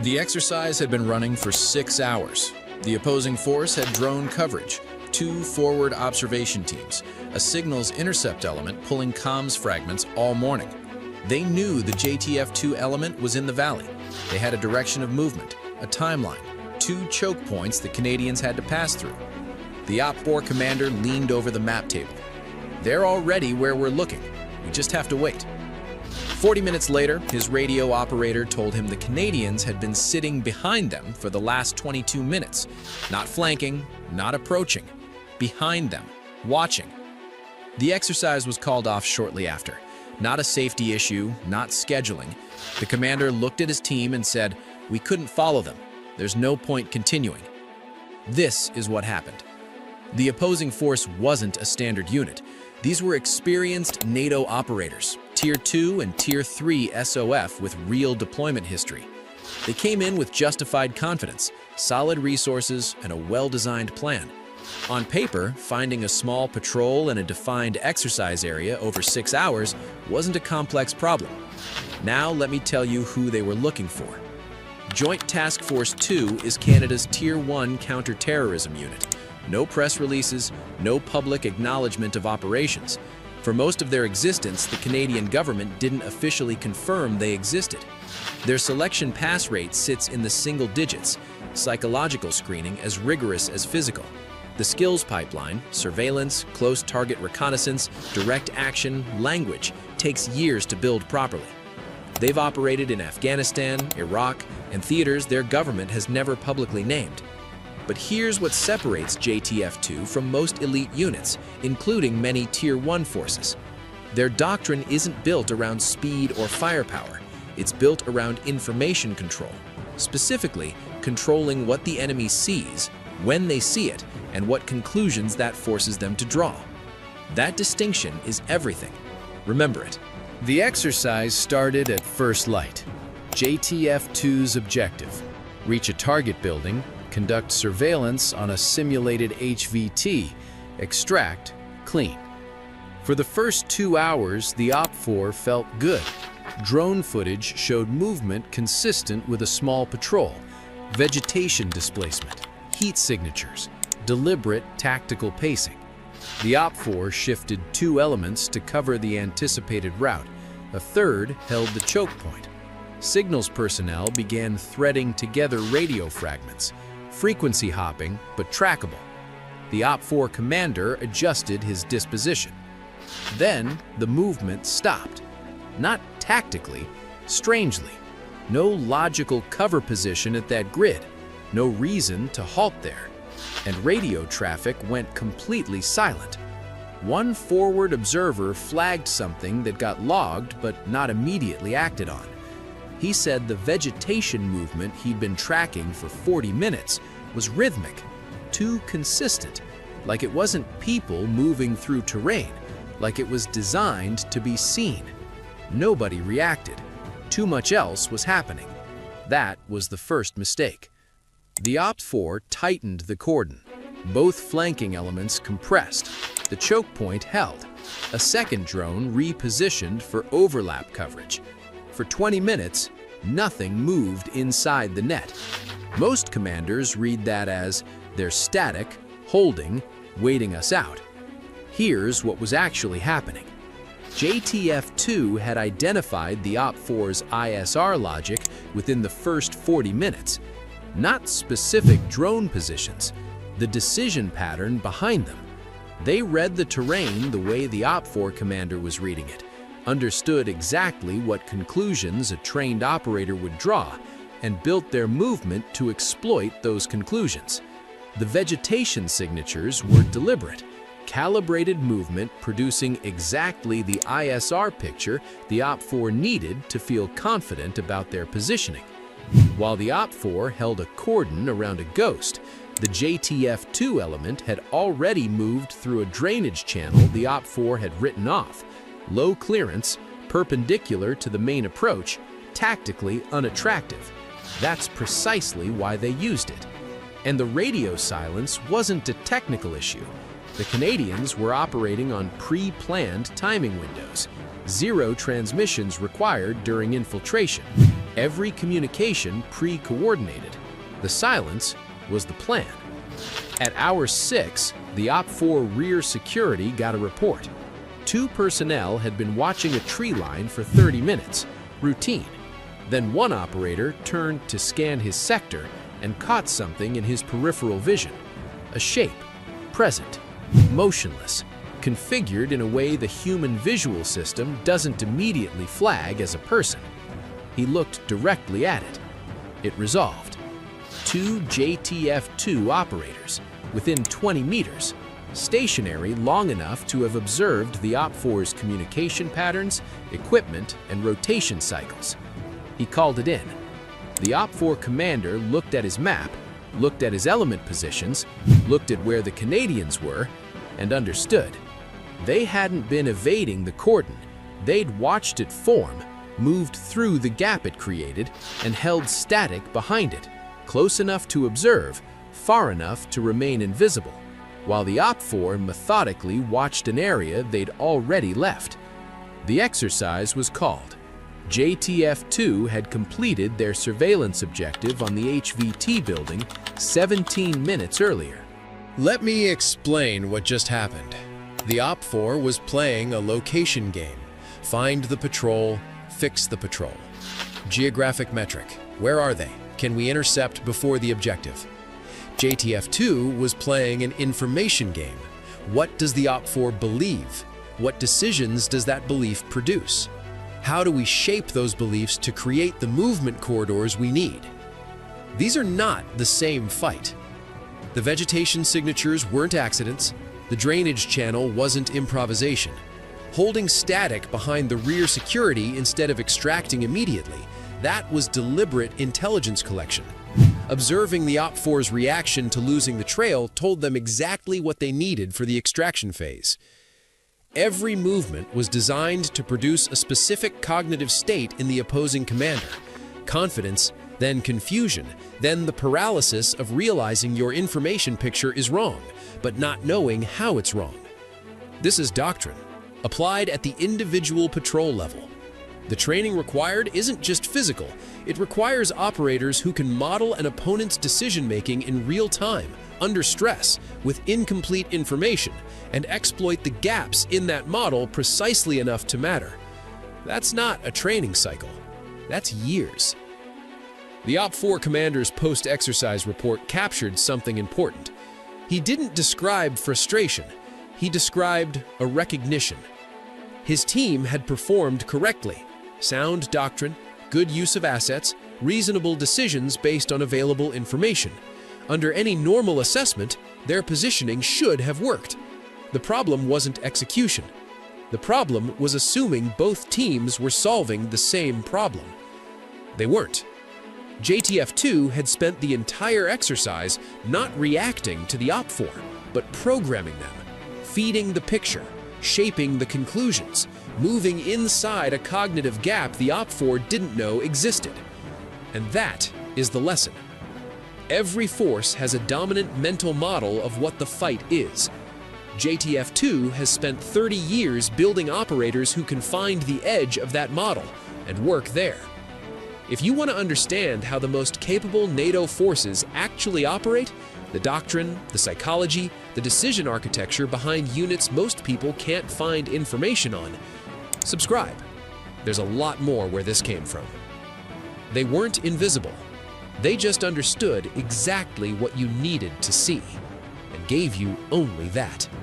The exercise had been running for 6 hours. The opposing force had drone coverage, 2 forward observation teams, a signals intercept element pulling comms fragments all morning. They knew the JTF2 element was in the valley. They had a direction of movement, a timeline, 2 choke points the Canadians had to pass through. The Op4 commander leaned over the map table. "They're already where we're looking. We just have to wait." 40 minutes later, his radio operator told him the Canadians had been sitting behind them for the last 22 minutes. Not flanking, not approaching. Behind them, watching. The exercise was called off shortly after. Not a safety issue, not scheduling. The commander looked at his team and said, "We couldn't follow them. There's no point continuing." This is what happened. The opposing force wasn't a standard unit. These were experienced NATO operators, Tier 2 and Tier 3 SOF with real deployment history. They came in with justified confidence, solid resources, and a well-designed plan. On paper, finding a small patrol in a defined exercise area over 6 hours wasn't a complex problem. Now let me tell you who they were looking for. Joint Task Force 2 is Canada's Tier 1 counter-terrorism unit. No press releases, no public acknowledgement of operations. For most of their existence, the Canadian government didn't officially confirm they existed. Their selection pass rate sits in the single digits, psychological screening as rigorous as physical. The skills pipeline, surveillance, close target reconnaissance, direct action, language, takes years to build properly. They've operated in Afghanistan, Iraq, and theaters their government has never publicly named. But here's what separates JTF2 from most elite units, including many Tier 1 forces. Their doctrine isn't built around speed or firepower. It's built around information control, specifically controlling what the enemy sees, when they see it, and what conclusions that forces them to draw. That distinction is everything. Remember it. The exercise started at first light. JTF2's objective: reach a target building, conduct surveillance on a simulated HVT, extract, clean. For the first 2 hours, the Op4 felt good. Drone footage showed movement consistent with a small patrol, vegetation displacement, heat signatures, deliberate tactical pacing. The Op4 shifted 2 elements to cover the anticipated route. A third held the choke point. Signals personnel began threading together radio fragments, frequency hopping but trackable. The Op4 commander adjusted his disposition. Then the movement stopped. Not tactically, strangely. No logical cover position at that grid. No reason to halt there. And radio traffic went completely silent. One forward observer flagged something that got logged but not immediately acted on. He said the vegetation movement he'd been tracking for 40 minutes was rhythmic, too consistent, like it wasn't people moving through terrain, like it was designed to be seen. Nobody reacted. Too much else was happening. That was the first mistake. The Op4 tightened the cordon. Both flanking elements compressed. The choke point held. A second drone repositioned for overlap coverage. For 20 minutes, nothing moved inside the net. Most commanders read that as they're static, holding, waiting us out. Here's what was actually happening. JTF2 had identified the Op4's ISR logic within the first 40 minutes. Not specific drone positions, the decision pattern behind them. They read the terrain the way the Op4 commander was reading it, understood exactly what conclusions a trained operator would draw, and built their movement to exploit those conclusions. The vegetation signatures were deliberate, calibrated movement producing exactly the ISR picture the Op4 needed to feel confident about their positioning. While the Op4 held a cordon around a ghost, the JTF2 element had already moved through a drainage channel the Op4 had written off. Low clearance, perpendicular to the main approach, tactically unattractive. That's precisely why they used it. And the radio silence wasn't a technical issue. The Canadians were operating on pre-planned timing windows. 0 transmissions required during infiltration. Every communication pre-coordinated. The silence was the plan. At hour 6, the OP4 rear security got a report. 2 personnel had been watching a tree line for 30 minutes, routine. Then one operator turned to scan his sector and caught something in his peripheral vision. A shape, present, motionless, configured in a way the human visual system doesn't immediately flag as a person. He looked directly at it. It resolved. 2 JTF2 operators, within 20 meters, stationary long enough to have observed the OP4's communication patterns, equipment, and rotation cycles. He called it in. The OP4 commander looked at his map, looked at his element positions, looked at where the Canadians were, and understood. They hadn't been evading the cordon. They'd watched it form, moved through the gap it created, and held static behind it, close enough to observe, far enough to remain invisible, while the OP4 methodically watched an area they'd already left. The exercise was called. JTF2 had completed their surveillance objective on the HVT building 17 minutes earlier. Let me explain what just happened. The OP4 was playing a location game. Find the patrol, fix the patrol. Geographic metric. Where are they? Can we intercept before the objective? JTF2 was playing an information game. What does the OP4 believe? What decisions does that belief produce? How do we shape those beliefs to create the movement corridors we need? These are not the same fight. The vegetation signatures weren't accidents. The drainage channel wasn't improvisation. Holding static behind the rear security instead of extracting immediately, that was deliberate intelligence collection. Observing the OP4's reaction to losing the trail told them exactly what they needed for the extraction phase. Every movement was designed to produce a specific cognitive state in the opposing commander. Confidence, then confusion, then the paralysis of realizing your information picture is wrong, but not knowing how it's wrong. This is doctrine, applied at the individual patrol level. The training required isn't just physical, it requires operators who can model an opponent's decision-making in real time, under stress, with incomplete information, and exploit the gaps in that model precisely enough to matter. That's not a training cycle. That's years. The OP4 commander's post-exercise report captured something important. He didn't describe frustration. He described a recognition. His team had performed correctly. Sound doctrine, good use of assets, reasonable decisions based on available information. Under any normal assessment, their positioning should have worked. The problem wasn't execution. The problem was assuming both teams were solving the same problem. They weren't. JTF2 had spent the entire exercise not reacting to the OP4, but programming them, feeding the picture, shaping the conclusions, moving inside a cognitive gap the OP4 didn't know existed. And that is the lesson. Every force has a dominant mental model of what the fight is. JTF2 has spent 30 years building operators who can find the edge of that model and work there. If you want to understand how the most capable NATO forces actually operate, the doctrine, the psychology, the decision architecture behind units most people can't find information on, subscribe. There's a lot more where this came from. They weren't invisible. They just understood exactly what you needed to see and gave you only that.